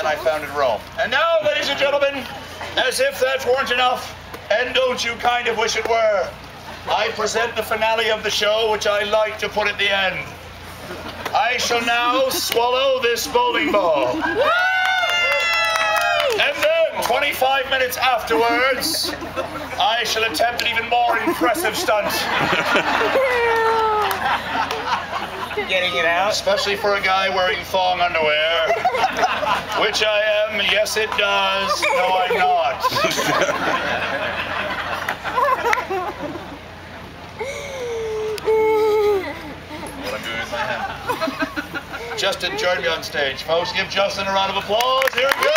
and I founded Rome. And now, ladies and gentlemen, as if that weren't enough, and don't you kind of wish it were, I present the finale of the show, which I like to put at the end. I shall now swallow this bowling ball. And then, 25 minutes afterwards, I shall attempt an even more impressive stunt. Getting it out? Especially for a guy wearing thong underwear. Which I am. Yes, it does. No, I'm not. What I'm doing with my hand. Justin, join me on stage. Folks, give Justin a round of applause. Here he goes.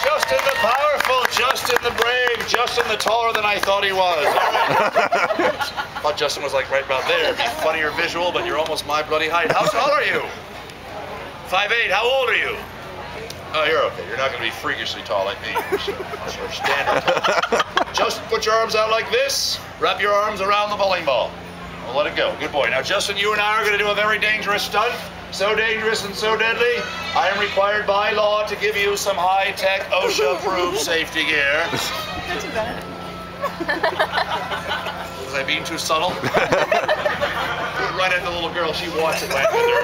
Justin the powerful, Justin the brave, Justin the taller than I thought he was. All right. I thought Justin was like right about there. It'd be funnier visual, but you're almost my bloody height. How tall are you? 5'8". How old are you? Oh, you're okay. You're not going to be freakishly tall like me. Sort of standard tall. Justin, put your arms out like this. Wrap your arms around the bowling ball. We'll let it go. Good boy. Now, Justin, you and I are going to do a very dangerous stunt. So dangerous and so deadly, I am required by law to give you some high-tech, OSHA-approved safety gear. Not too bad. Was I being too subtle? Do it right at the little girl. She wants it right with her.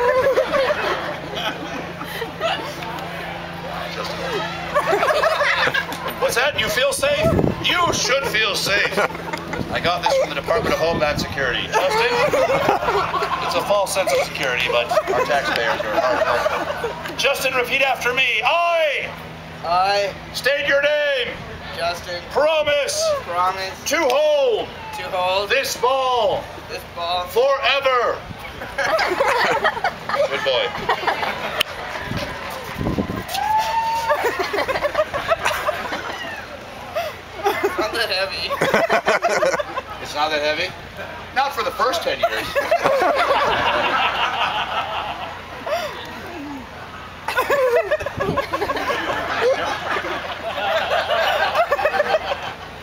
What's that? You feel safe? You should feel safe. I got this from the Department of Homeland Security. Justin? It's a false sense of security, but our taxpayers are hard. Justin, repeat after me. I state your name. Justin. Promise. Promise. To hold. To hold. This ball. This ball. Forever. Good boy. Not that heavy. It's not that heavy? Not for the first 10 years.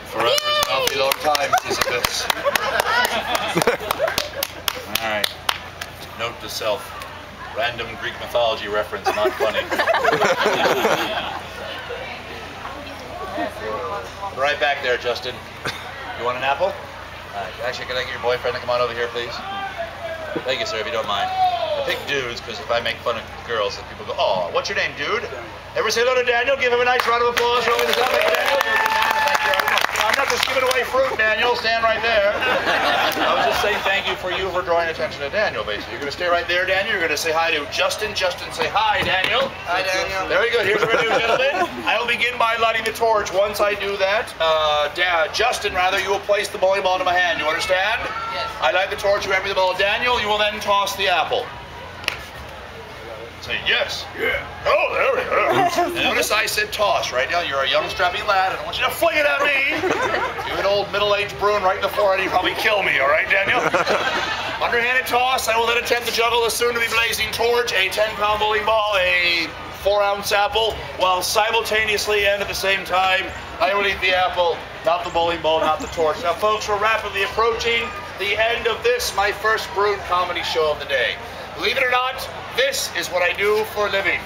Forever is an awfully long time, Sisyphus. Alright. Note to self. Random Greek mythology reference, not funny. Right back there, Justin. You want an apple? Actually, can I get your boyfriend to come on over here, please? Thank you, sir, if you don't mind. I pick dudes because if I make fun of girls, then people go, oh, what's your name, dude? Ever say hello to Daniel? Give him a nice round of applause. Roll me the top. Thank you, Daniel. I'm not just giving away fruit, Daniel. Stand right there. I was just saying thank you for drawing attention to Daniel, basically. You're going to stay right there, Daniel. You're going to say hi to Justin. Justin, say hi, Daniel. Hi, Daniel. Very good. Here's what we're going to do, gentlemen. I will begin by lighting the torch. Once I do that, Justin, you will place the bowling ball into my hand. You understand? Yes. I light the torch. You hand me the ball. Daniel, you will then toss the apple. Say yes. Yeah. Oh, there we go. Notice I said toss, right now. You're a young, strappy lad. I don't want you to fling it at me. You're an old middle-aged Broon right in the forehead. You'd probably kill me, all right, Daniel? Underhanded toss. I will then attempt to juggle the soon-to-be blazing torch, a 10-pound bowling ball, a 4-ounce apple, while simultaneously and at the same time, I will eat the apple, not the bowling ball, not the torch. Now, folks, we're rapidly approaching the end of this, my first Broon comedy show of the day. Believe it or not, this is what I do for a living.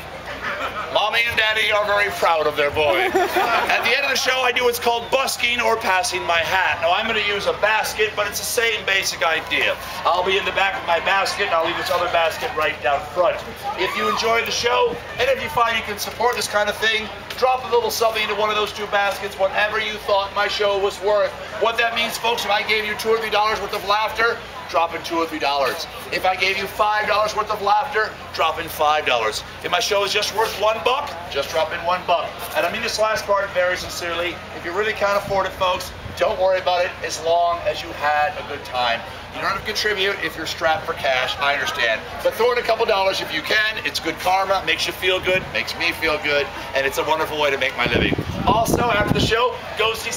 Mommy and Daddy are very proud of their boy. At the end of the show, I do what's called busking or passing my hat. Now, I'm going to use a basket, but it's the same basic idea. I'll be in the back of my basket, and I'll leave this other basket right down front. If you enjoy the show, and if you find you can support this kind of thing, drop a little something into one of those two baskets, whatever you thought my show was worth. What that means, folks, if I gave you $2 or $3 worth of laughter, drop in $2 or $3. If I gave you $5 worth of laughter, drop in $5. If my show is just worth $1, just drop in $1. And I mean this last part very sincerely. If you really can't afford it, folks, don't worry about it as long as you had a good time. You don't have to contribute if you're strapped for cash, I understand. But throw in a couple dollars if you can. It's good karma, makes you feel good, makes me feel good, and it's a wonderful way to make my living. Also, after the show, go see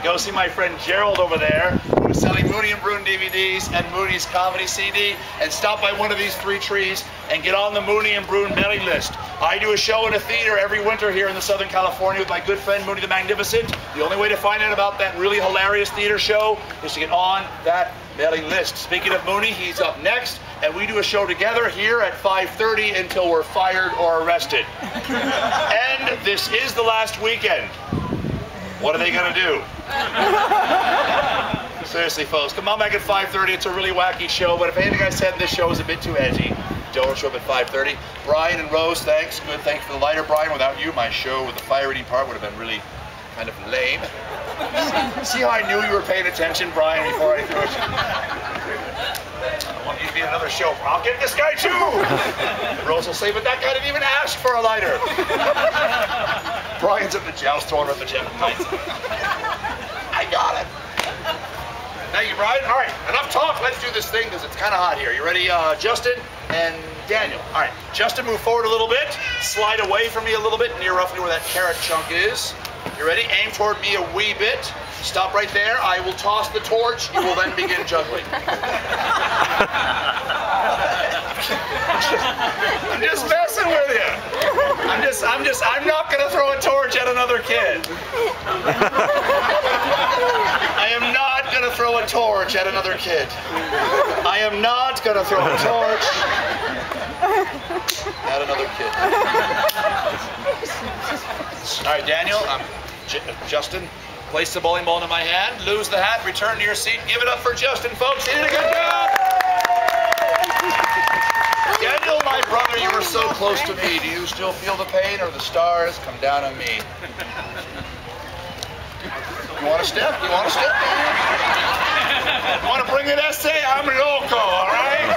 Go see my friend Gerald over there, who's selling Mooney and Broon DVDs and Mooney's comedy CD, and stop by one of these 3 trees and get on the Mooney and Broon mailing list. I do a show in a theater every winter here in the Southern California with my good friend Mooney the Magnificent. The only way to find out about that really hilarious theater show is to get on that mailing list. Speaking of Mooney, he's up next, and we do a show together here at 5:30 until we're fired or arrested. And this is the last weekend. What are they gonna do? Seriously, folks, come on back at 5:30. It's a really wacky show, but if anything I said in this show is a bit too edgy, don't show up at 5:30. Brian and Rose, thanks. Good, thanks for the lighter, Brian. Without you, my show with the fire eating part would have been really kind of lame. See how I knew you were paying attention, Brian, before I threw it? I want you to be in another show. I'll get this guy too. Rose will say, but that guy didn't even ask for a lighter. Brian's at the joust throwing at the gym. I got it. Thank you, Brian. All right, enough talk. Let's do this thing because it's kind of hot here. You ready, Justin and Daniel? All right, Justin, move forward a little bit. Slide away from me a little bit, near roughly where that carrot chunk is. You ready? Aim toward me a wee bit. Stop right there. I will toss the torch. You will then begin juggling. I'm just messing with you. I'm not gonna throw a torch at another kid. I am not gonna throw a torch at another kid. I am not gonna throw a torch at another kid. All right, Daniel, Justin, place the bowling ball into my hand, lose the hat, return to your seat, give it up for Justin, folks. He did a good job. Daniel, my brother, you were so close to me. Do you still feel the pain, or the stars come down on me? You want a step? You want a step? You want to bring an essay? I'm loco, all right?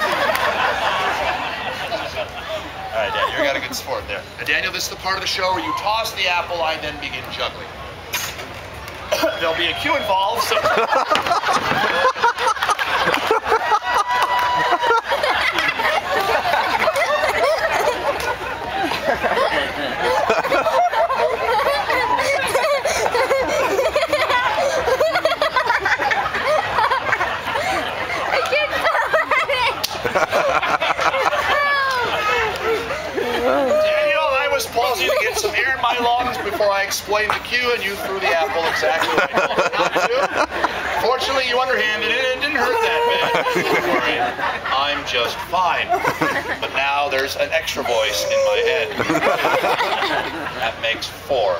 All right, Daniel, you got a good sport there. Now, Daniel, this is the part of the show where you toss the apple, I then begin juggling. There'll be a cue involved, so... To get some air in my lungs before I explained the cue, and you threw the apple exactly what I told you not to. Fortunately, you underhanded it, and it didn't hurt that bad. Don't worry, I'm just fine. But now there's an extra voice in my head. That makes 4.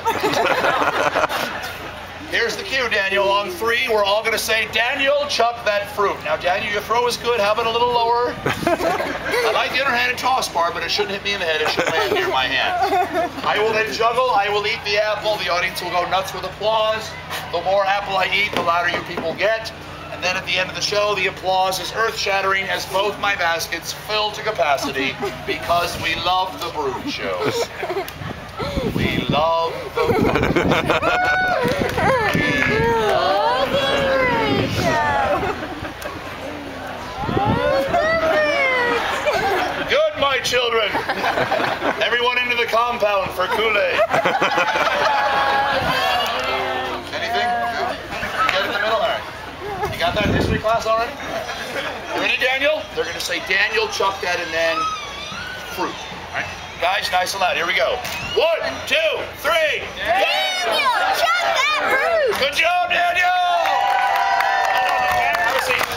Here's the cue, Daniel. On 3, we're all going to say, Daniel, chuck that fruit. Now, Daniel, your throw is good. How about a little lower? I like the underhanded toss part, but it shouldn't hit me in the head. It should land near my hand. I will then juggle. I will eat the apple. The audience will go nuts with applause. The more apple I eat, the louder you people get. And then at the end of the show, the applause is earth-shattering as both my baskets fill to capacity because we love the Broon shows. We love the Broon. Good, my children. Everyone into the compound for Kool-Aid. Anything? Good? You get in the middle? All right. You got that in history class already? You ready, Daniel? They're going to say, Daniel, chuck that, and then fruit. All right. Guys, nice and loud. Here we go. 1, 2, 3. Daniel, chuck that fruit. Good job, Daniel. Have a seat.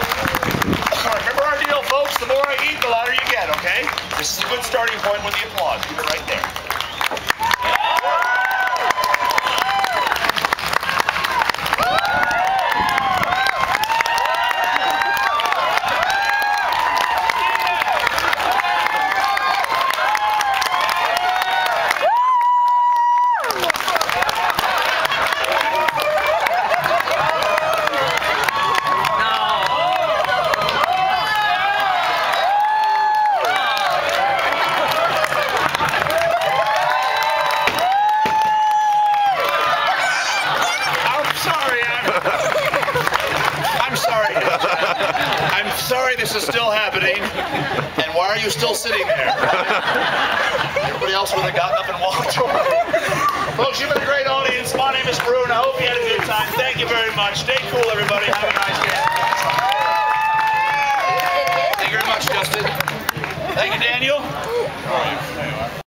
Remember our deal, folks. The more I eat, the louder you get, okay? This is a good starting point with the applause. Keep it right there. This is still happening, and why are you still sitting there? Everybody else would have gotten up and walked away. Folks, you've been a great audience. My name is Broon. I hope you had a good time. Thank you very much. Stay cool, everybody. Have a nice day. Thank you very much, Justin. Thank you, Daniel.